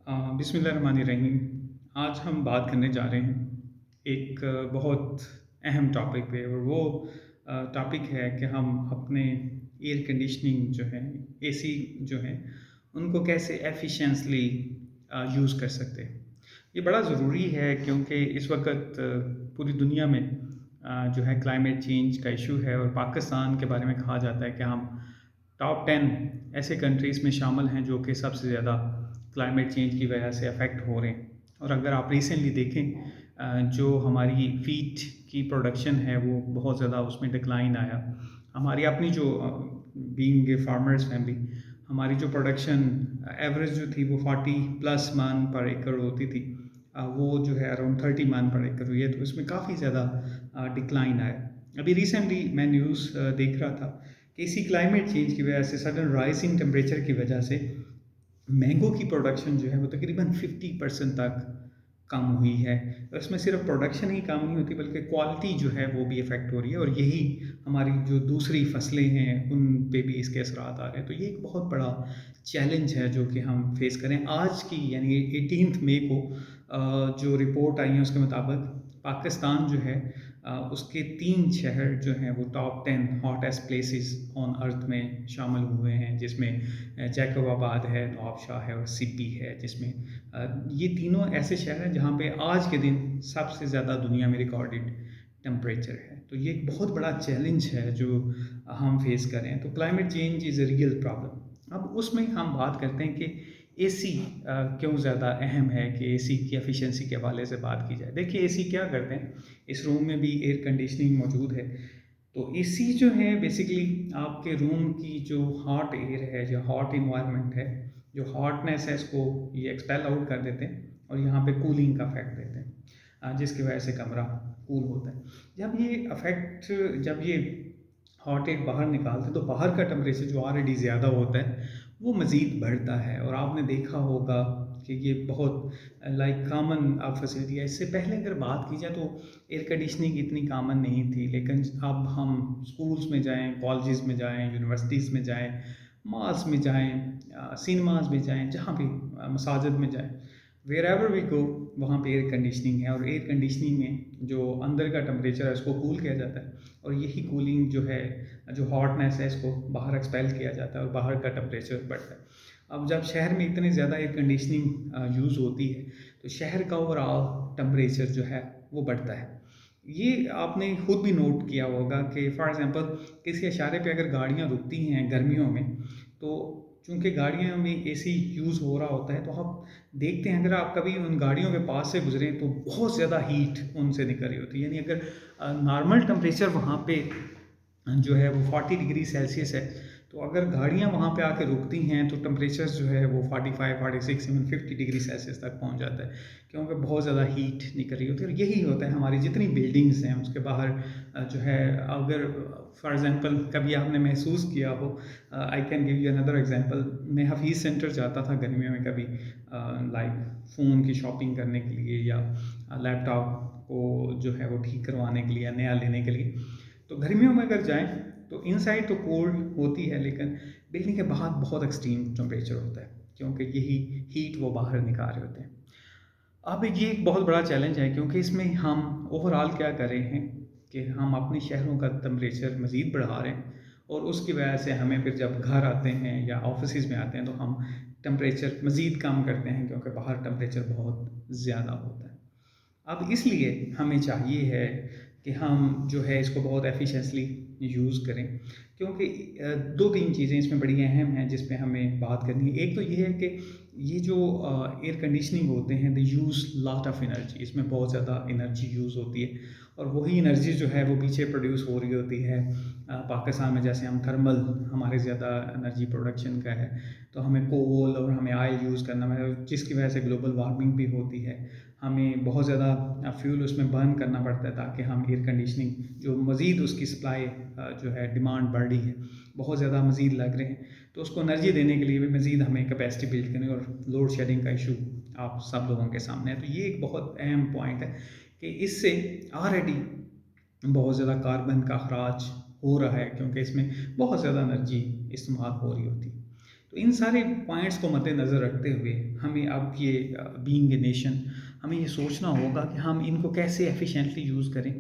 बिस्मिल्लाहिर्रहमानिर्रहीम। आज हम बात करने जा रहे हैं एक बहुत अहम टॉपिक पे, और वो टॉपिक है कि हम अपने एयर कंडीशनिंग जो है, एसी जो है, उनको कैसे एफिशिएंटली यूज़ कर सकते हैं। ये बड़ा ज़रूरी है क्योंकि इस वक्त पूरी दुनिया में जो है क्लाइमेट चेंज का इशू है, और पाकिस्तान के बारे में कहा जाता है कि हम टॉप 10 ऐसे कंट्रीज़ में शामिल हैं जो कि सबसे ज़्यादा क्लाइमेट चेंज की वजह से अफ़ेक्ट हो रहे हैं। और अगर आप रिसेंटली देखें, जो हमारी फ़ीट की प्रोडक्शन है वो बहुत ज़्यादा उसमें डिक्लाइन आया। हमारी अपनी जो बीइंग ए फार्मर्स फैमिली, हमारी जो प्रोडक्शन एवरेज जो थी वो 40 प्लस मन पर एकड़ होती थी, वो जो है अराउंड 30 मन पर एकड़ हुई है, तो इसमें काफ़ी ज़्यादा डिक्लाइन आया। अभी रिसेंटली मैं न्यूज़ देख रहा था कि इसी क्लाइमेट चेंज की वजह से, सडन राइजिंग टेम्परेचर की वजह से मैंगो की प्रोडक्शन जो है वो तकरीबन 50% तक कम हुई है। और इसमें सिर्फ प्रोडक्शन ही कम नहीं होती, बल्कि क्वालिटी जो है वो भी इफ़ेक्ट हो रही है, और यही हमारी जो दूसरी फसलें हैं उन पे भी इसके असरात आ रहे हैं। तो ये एक बहुत बड़ा चैलेंज है जो कि हम फेस करें। आज की यानी 18 मई को जो रिपोर्ट आई है उसके मुताबिक पाकिस्तान जो है, उसके 3 शहर जो हैं वो top 10 hottest places on earth में शामिल हुए हैं, जिसमें जैकबाबाद है, नवाबशाह है और सिब्बी है, जिसमें ये तीनों ऐसे शहर हैं जहाँ पे आज के दिन सबसे ज़्यादा दुनिया में रिकॉर्डेड टेम्परेचर है। तो ये एक बहुत बड़ा चैलेंज है जो हम फेस कर रहे हैं। तो climate change is a real problem. अब उसमें हम बात करते हैं कि एसी क्यों ज़्यादा अहम है, कि एसी की एफिशिएंसी के हवाले से बात की जाए। देखिए, एसी क्या करते हैं, इस रूम में भी एयर कंडीशनिंग मौजूद है। तो एसी जो है बेसिकली आपके रूम की जो हॉट एयर है, जो हॉट इन्वायरमेंट है, जो हॉटनेस है, इसको ये एक्सपेल आउट कर देते हैं और यहाँ पे कूलिंग का इफेक्ट देते हैं, जिसकी वजह से कमरा कूल होता है। जब ये हॉट एयर बाहर निकालते हैं तो बाहर का टेम्परेचर जो ऑलरेडी ज़्यादा होता है वो मज़ीद बढ़ता है। और आपने देखा होगा कि ये बहुत लाइक कॉमन फैसिलिटी है। इससे पहले अगर बात की जाए तो एयर कंडीशनिंग इतनी कॉमन नहीं थी, लेकिन अब हम स्कूल्स में जाएं, कॉलेजेस में जाएं, यूनिवर्सिटीज़ में जाएं, मॉल्स में जाएं, सिनेमाज में जाएं, जहाँ भी मसाजिद में जाएं, वेयर एवर वी गो, वहाँ पे एयर कंडीशनिंग है। और एयर कंडीशनिंग में जो अंदर का टेम्परेचर है उसको कूल किया जाता है, और यही कूलिंग जो है, जो हॉटनेस है, इसको बाहर एक्सपेल किया जाता है और बाहर का टेम्परेचर बढ़ता है। अब जब शहर में इतनी ज़्यादा एयर कंडीशनिंग यूज़ होती है तो शहर का ओवरऑल टेम्परेचर जो है वो बढ़ता है। ये आपने खुद भी नोट किया होगा कि फॉर एग्जांपल किसी इशारे पे अगर गाड़ियाँ रुकती हैं गर्मियों में, तो चूंकि गाड़ियों में एसी यूज़ हो रहा होता है, तो आप देखते हैं, अगर आप कभी उन गाड़ियों के पास से गुजरें तो बहुत ज़्यादा हीट उनसे निकल रही होती है। यानी अगर नॉर्मल टेम्परेचर वहाँ पे जो है वो 40 डिग्री सेल्सियस है, तो अगर गाड़ियाँ वहाँ पे आके रुकती हैं तो टेम्परेचर जो है वो 45, 46, इवन 50 डिग्री सेल्सियस तक पहुँच जाता है, क्योंकि बहुत ज़्यादा हीट निकल रही होती है। और यही होता है हमारी जितनी बिल्डिंग्स हैं उसके बाहर जो है, अगर फॉर एग्जांपल कभी आपने महसूस किया हो, I can give you another example. मैं हफीज़ सेंटर जाता था गर्मियों में कभी, लाइक फ़ोन की शॉपिंग करने के लिए, या लैपटॉप को जो है वो ठीक करवाने के लिए या नया लेने के लिए। तो गर्मियों में अगर जाएं तो इनसाइड तो कोल्ड होती है, लेकिन बिल्डिंग के बाहर बहुत एक्सट्रीम टेम्परेचर होता है, क्योंकि यही हीट वो बाहर निकाल रहे होते हैं। अब ये एक बहुत बड़ा चैलेंज है, क्योंकि इसमें हम ओवरऑल क्या कर रहे हैं कि हम अपने शहरों का टेम्परेचर मज़ीद बढ़ा रहे हैं, और उसकी वजह से हमें फिर जब घर आते हैं या ऑफिस में आते हैं तो हम टेम्परेचर मज़ीद कम करते हैं, क्योंकि बाहर टेम्परेचर बहुत ज़्यादा होता है। अब इसलिए हमें चाहिए है कि हम जो है इसको बहुत एफिशिएंटली यूज़ करें, क्योंकि 2-3 चीज़ें इसमें बड़ी अहम हैं जिस पे हमें बात करनी है। एक तो ये है कि ये जो एयर कंडीशनिंग होते हैं, दे यूज़ लॉट ऑफ एनर्जी, इसमें बहुत ज़्यादा एनर्जी यूज़ होती है, और वही एनर्जी जो है वो पीछे प्रोड्यूस हो रही होती है। पाकिस्तान में जैसे हम थर्मल, हमारे ज़्यादा एनर्जी प्रोडक्शन का है, तो हमें कोल और हमें ऑयल यूज़ करना है, जिसकी वजह से ग्लोबल वार्मिंग भी होती है। हमें बहुत ज़्यादा फ्यूल उसमें बर्न करना पड़ता है ताकि हम एयर कंडीशनिंग जो मज़ीद उसकी सप्लाई जो है, डिमांड बढ़ रही है, बहुत ज़्यादा मज़ीद लग रहे हैं, तो उसको एनर्जी देने के लिए भी मज़ीद हमें कैपेसिटी बिल्ड करनी, और लोड शेडिंग का इशू आप सब लोगों के सामने है। तो ये एक बहुत अहम पॉइंट है कि इससे ऑलरेडी बहुत ज़्यादा कार्बन का अखराज हो रहा है, क्योंकि इसमें बहुत ज़्यादा एनर्जी इस्तेमाल हो रही होती है। तो इन सारे पॉइंट्स को मद्देनज़र रखते हुए हमें अब ये बीइंग ए नेशन हमें ये सोचना होगा कि हम इनको कैसे एफिशिएंटली यूज़ करें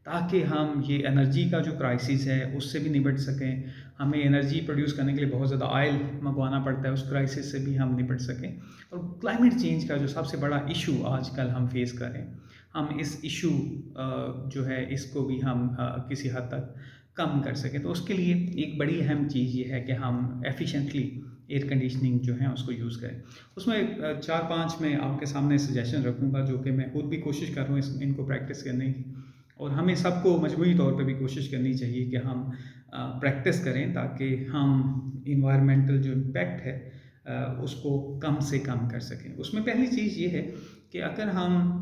ताकि हम ये एनर्जी का जो क्राइसिस है उससे भी निपट सकें। हमें एनर्जी प्रोड्यूस करने के लिए बहुत ज़्यादा ऑयल मंगवाना पड़ता है, उस क्राइसिस से भी हम निपट सकें। और क्लाइमेट चेंज का जो सबसे बड़ा इशू आजकल हम फेस कर रहे हैं, हम इस इशू जो है इसको भी हम किसी हद तक कम कर सकें। तो उसके लिए एक बड़ी अहम चीज़ ये है कि हम एफिशिएंटली एयर कंडीशनिंग जो है उसको यूज़ करें। उसमें 4-5 मैं आपके सामने सजेशन रखूँगा जो कि मैं खुद भी कोशिश कर रहा हूँ इनको प्रैक्टिस करने की। और हमें सबको मजमूई तौर पे भी कोशिश करनी चाहिए कि हम प्रैक्टिस करें ताकि हम इन्वायरमेंटल जो इम्पैक्ट है उसको कम से कम कर सकें। उसमें पहली चीज़ ये है कि अगर हम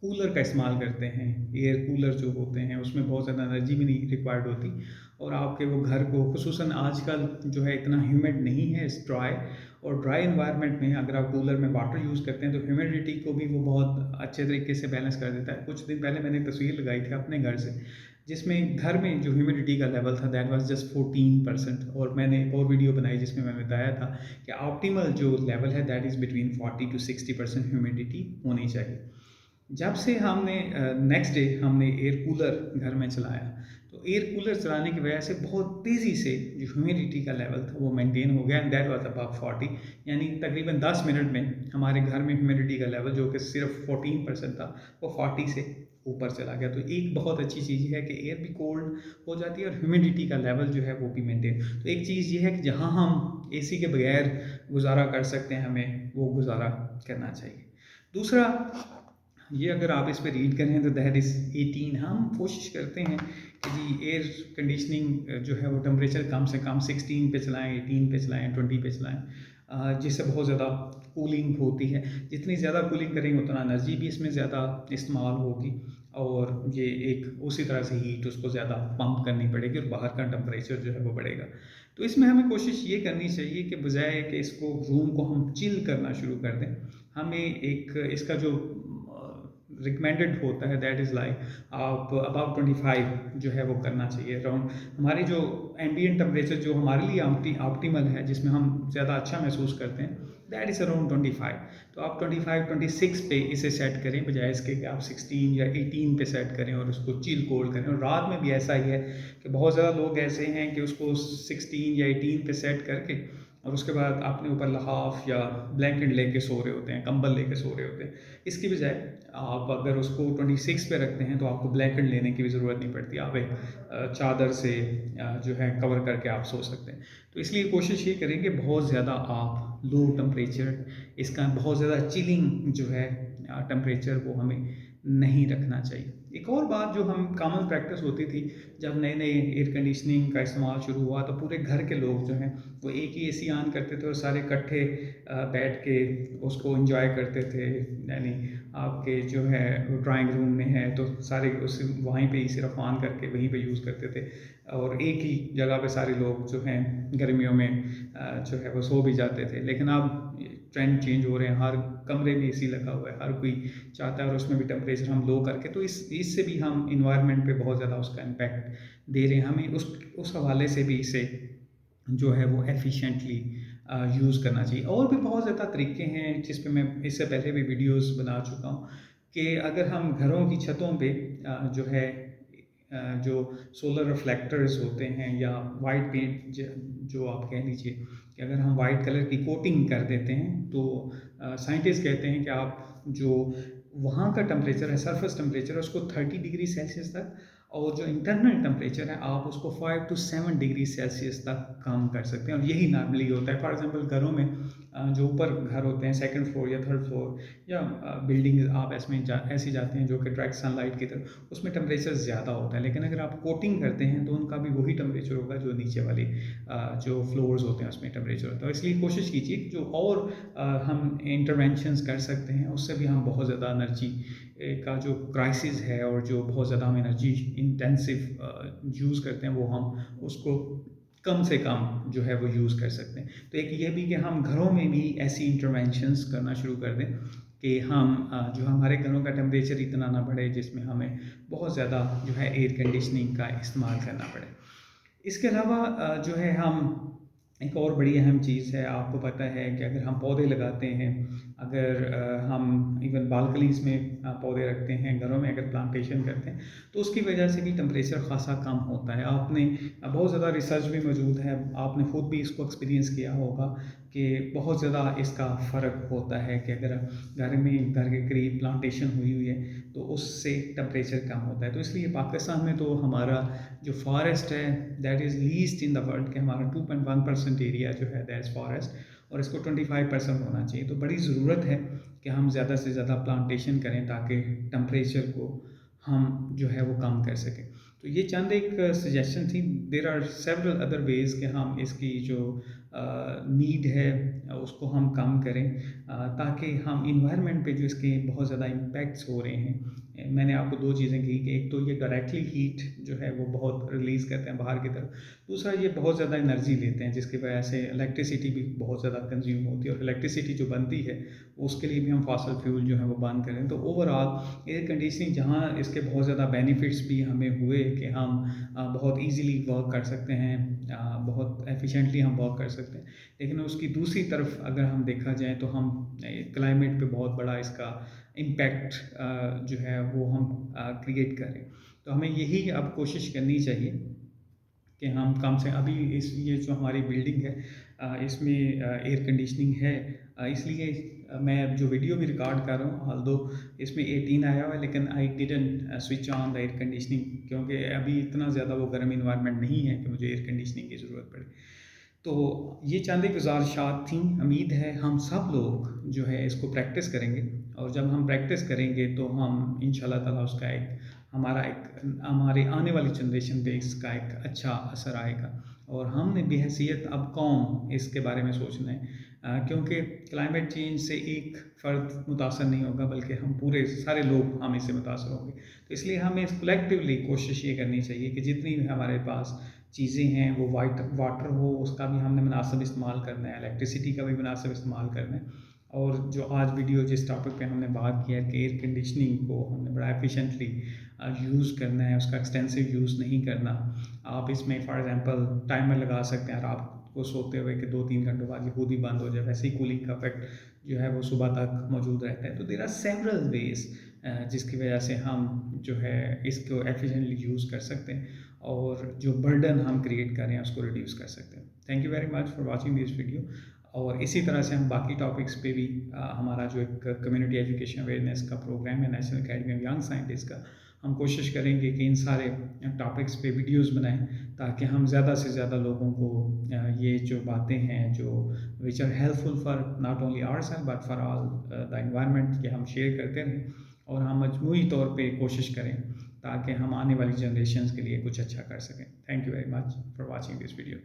कूलर का इस्तेमाल करते हैं, एयर कूलर जो होते हैं उसमें बहुत ज़्यादा एनर्जी भी नहीं रिक्वायर्ड होती और आपके वो घर को खुसूसन आजकल जो है इतना ह्यूमिड नहीं है, इट्स ड्राई। और ड्राई एनवायरनमेंट में अगर आप कूलर में वाटर यूज़ करते हैं तो ह्यूमिडिटी को भी वो बहुत अच्छे तरीके से बैलेंस कर देता है। कुछ दिन पहले मैंने तस्वीर लगाई थी अपने घर से जिसमें घर में जो ह्यूमिडिटी का लेवल था दैट वाज जस्ट 14%। और मैंने एक और वीडियो बनाई जिसमें मैंने बताया था कि ऑप्टिमल जो लेवल है that is between 40 to 60% humidity होनी चाहिए। जब से हमने नेक्स्ट डे हमने एयर कूलर घर में चलाया तो एयर कूलर चलाने की वजह से बहुत तेज़ी से जो ह्यूमिडिटी का लेवल था वो मेंटेन हो गया एंड दैट वाज अबव 40। यानी तकरीबन 10 मिनट में हमारे घर में ह्यूमिडिटी का लेवल जो कि सिर्फ 14% था वो 40 से ऊपर चला गया। तो एक बहुत अच्छी चीज़ है कि एयर भी कोल्ड हो जाती है और ह्यूमिडिटी का लेवल जो है वो भी मेंटेन। तो एक चीज़ ये है कि जहाँ हम एसी के बगैर गुजारा कर सकते हैं हमें वो गुजारा करना चाहिए। दूसरा, ये अगर आप इस पे रीड करें तो दैट इज़ 18। हम कोशिश करते हैं कि जी एयर कंडीशनिंग जो है वो टेम्परेचर कम से कम 16 पे चलाएं, 18 पे चलाएं, 20 पे चलाएं, जिससे बहुत ज़्यादा कूलिंग होती है। जितनी ज़्यादा कूलिंग करेंगे उतना एनर्जी भी इसमें ज़्यादा इस्तेमाल होगी और ये एक उसी तरह से हीट उसको ज़्यादा पंप करनी पड़ेगी और बाहर का टेम्परेचर जो है वो बढ़ेगा। तो इसमें हमें कोशिश ये करनी चाहिए कि बजाय कि इसको रूम को हम चिल करना शुरू कर दें, हमें एक इसका जो रिकमेंडेड होता है दैट इज़ लाइक आप अबाउट 25 जो है वो करना चाहिए अराउंड। हमारी जो एम्बिएंट टेम्परेचर जो हमारे लिए ऑप्टिमल है जिसमें हम ज़्यादा अच्छा महसूस करते हैं दैट इज़ अराउंड 25। तो आप 25-26 पे इसे सेट करें बजाय इसके कि आप 16 या 18 पे सेट करें और उसको चिल कोल्ड करें। और रात में भी ऐसा ही है कि बहुत ज़्यादा लोग ऐसे हैं कि उसको 16 या 18 पे सेट करके और उसके बाद अपने ऊपर लिहाफ या ब्लैंकेट लेके सो रहे होते हैं, कंबल लेके सो रहे होते हैं। इसकी बजाय आप अगर उसको 26 पे रखते हैं तो आपको ब्लैंकेट लेने की भी ज़रूरत नहीं पड़ती। आप एक चादर से जो है कवर करके आप सो सकते हैं। तो इसलिए कोशिश ये करें कि बहुत ज़्यादा आप लो टेम्परेचर इसका बहुत ज़्यादा चिलिंग जो है टेम्परेचर वो हमें नहीं रखना चाहिए। एक और बात जो हम कॉमन प्रैक्टिस होती थी जब नए नए एयर कंडीशनिंग का इस्तेमाल शुरू हुआ तो पूरे घर के लोग जो हैं वो एक ही एसी ऑन करते थे और सारे इकट्ठे बैठ के उसको एंजॉय करते थे। यानी आपके जो है ड्राइंग रूम में है तो सारे उस वहीं पे ही सिर्फ ऑन करके वहीं पे यूज़ करते थे और एक ही जगह पे सारे लोग जो हैं गर्मियों में जो है वो सो भी जाते थे। लेकिन अब ट्रेंड चेंज हो रहे हैं, हर कमरे में एसी लगा हुआ है, हर कोई चाहता है और उसमें भी टेम्परेचर हम लो करके तो इससे भी हम इन्वायरमेंट पे बहुत ज़्यादा उसका इम्पैक्ट दे रहे हैं। हमें उस हवाले से भी इसे जो है वो एफिशिएंटली यूज़ करना चाहिए। और भी बहुत ज़्यादा तरीके हैं जिस पे मैं इससे पहले भी वीडियोस बना चुका हूँ कि अगर हम घरों की छतों पे जो है जो सोलर रिफ्लेक्टर्स होते हैं या वाइट पेंट जो आप कह लीजिए कि अगर हम वाइट कलर की कोटिंग कर देते हैं तो साइंटिस्ट कहते हैं कि आप जो वहाँ का टेम्परेचर है सरफेस टेम्परेचर है उसको 30 डिग्री सेल्सियस तक और जो इंटरनल टेम्परेचर है आप उसको 5 टू 7 डिग्री सेल्सियस तक कम कर सकते हैं। और यही नॉर्मली होता है। फॉर एग्जांपल घरों में जो ऊपर घर होते हैं सेकंड फ्लोर या थर्ड फ्लोर या बिल्डिंग आप ऐसी जाते हैं जो कि डायरेक्ट सनलाइट की तरफ उसमें टेम्परेचर ज़्यादा होता है। लेकिन अगर आप कोटिंग करते हैं तो उनका भी वही टेम्परेचर होगा जो नीचे वाली जो फ्लोर्स होते हैं उसमें टेम्परेचर होता है। इसलिए कोशिश कीजिए कि जो और हम इंटरवेंशंस कर सकते हैं उससे भी हम बहुत ज़्यादा एनर्जी का जो क्राइसिस है और जो बहुत ज़्यादा हम एनर्जी इंटेंसिव यूज़ करते हैं वो हम उसको कम से कम जो है वो यूज़ कर सकते हैं। तो एक ये भी कि हम घरों में भी ऐसी इंटरवेंशंस करना शुरू कर दें कि हम जो हमारे घरों का टेम्परेचर इतना ना बढ़े जिसमें हमें बहुत ज़्यादा जो है एयर कंडीशनिंग का इस्तेमाल करना पड़े। इसके अलावा जो है हम एक और बड़ी अहम चीज़ है, आपको पता है कि अगर हम पौधे लगाते हैं, अगर हम इवन बालकनीज़ में पौधे रखते हैं, घरों में अगर प्लांटेशन करते हैं, तो उसकी वजह से भी टेम्परेचर ख़ासा कम होता है। आपने बहुत ज़्यादा रिसर्च भी मौजूद है, आपने खुद भी इसको एक्सपीरियंस किया होगा कि बहुत ज़्यादा इसका फ़र्क होता है कि अगर घर के करीब प्लांटेशन हुई हुई है, तो उससे टेम्परेचर कम होता है। तो इसलिए पाकिस्तान में तो हमारा जो फॉरेस्ट है that is least in the world, कि हमारा 2.1% एरिया जो है दैट इज़ फॉरेस्ट, और इसको 25% होना चाहिए। तो बड़ी ज़रूरत है कि हम ज़्यादा से ज़्यादा प्लांटेशन करें ताकि टेम्परेचर को हम जो है वो कम कर सकें। तो ये चंद एक सजेशन थी। There are several other ways कि हम इसकी जो नीड है उसको हम कम करें, ताकि हम इन्वायरमेंट पे जो इसके बहुत ज़्यादा इम्पैक्ट्स हो रहे हैं। मैंने आपको 2 चीज़ें कही कि एक तो ये डायरेक्टली हीट जो है वो बहुत रिलीज़ करते हैं बाहर की तरफ। दूसरा, ये बहुत ज़्यादा एनर्जी लेते हैं जिसकी वजह से इलेक्ट्रिसिटी भी बहुत ज़्यादा कंज़्यूम होती है, और इलेक्ट्रिसिटी जो बनती है उसके लिए भी हम फॉसिल फ्यूल जो है वो बंद करें। तो ओवरऑल एयर कंडीशनिंग जहाँ इसके बहुत ज़्यादा बेनिफिट्स भी हमें हुए कि हम बहुत ईज़िली वर्क कर सकते हैं, बहुत एफ़िशिएंटली हम वर्क कर सकते हैं। लेकिन उसकी दूसरी तरफ अगर हम देखा जाए तो हम क्लाइमेट पे बहुत बड़ा इसका इम्पैक्ट जो है वो हम क्रिएट करें। तो हमें यही अब कोशिश करनी चाहिए कि हम कम से अभी इस ये जो हमारी बिल्डिंग है इसमें एयर कंडीशनिंग है, इसलिए मैं अब जो वीडियो भी रिकॉर्ड कर रहा हूँ, ऑल्दो इसमें 18 आया हुआ है, लेकिन I didn't switch on the air conditioning, क्योंकि अभी इतना ज़्यादा वो गर्म इन्वायरमेंट नहीं है कि मुझे एयर कंडीशनिंग की ज़रूरत पड़े। तो ये चंद एक गुज़ारिशात थी। उम्मीद है हम सब लोग जो है इसको प्रैक्टिस करेंगे, और जब हम प्रैक्टिस करेंगे तो हम इंशाल्लाह ताला उसका हमारे आने वाली जनरेशन पे इसका एक अच्छा असर आएगा। और हमने बेहैसियत अब कौम इसके बारे में सोचना है, क्योंकि क्लाइमेट चेंज से एक फ़र्द मुतासर नहीं होगा, बल्कि हम पूरे सारे लोग हम इससे मुतासर होंगे। तो इसलिए हमें कलेक्टिवली कोशिश ये करनी चाहिए कि जितनी भी हमारे पास चीज़ें हैं, वो वाटर हो उसका भी हमने मुनासिब इस्तेमाल करना है, इलेक्ट्रिसिटी का भी मुनासिब इस्तेमाल करना है। और जो आज वीडियो जिस टॉपिक पे हमने बात की है कि एयर कंडीशनिंग को हमने बड़ा एफिशिएंटली यूज़ करना है, उसका एक्सटेंसिव यूज़ नहीं करना। आप इसमें फॉर एग्जांपल टाइमर लगा सकते हैं रात को सोते हुए कि 2-3 घंटों बाद ये खुद ही बंद हो जाए, वैसे ही कूलिंग का इफेक्ट जो है वो सुबह तक मौजूद रहता है। तो देयर आर सेवरल वेज़ जिसकी वजह से हम जो है इसको एफिशिएंटली यूज़ कर सकते हैं, और जो बर्डन हम क्रिएट कर रहे हैं उसको रिड्यूस कर सकते हैं। Thank you very much for watching this video. और इसी तरह से हम बाकी टॉपिक्स पे भी हमारा जो एक कम्युनिटी एजुकेशन अवेयरनेस का प्रोग्राम है national academy of young scientist का, हम कोशिश करेंगे कि इन सारे टॉपिक्स पे वीडियोस बनाएं, ताकि हम ज़्यादा से ज़्यादा लोगों को ये जो बातें हैं जो which are helpful for not only ourself but for all the environment, ये हम शेयर करते रहें, और हम मजमूई तौर पे कोशिश करें ताकि हम आने वाली जनरेशन के लिए कुछ अच्छा कर सकें। Thank you very much for watching this video.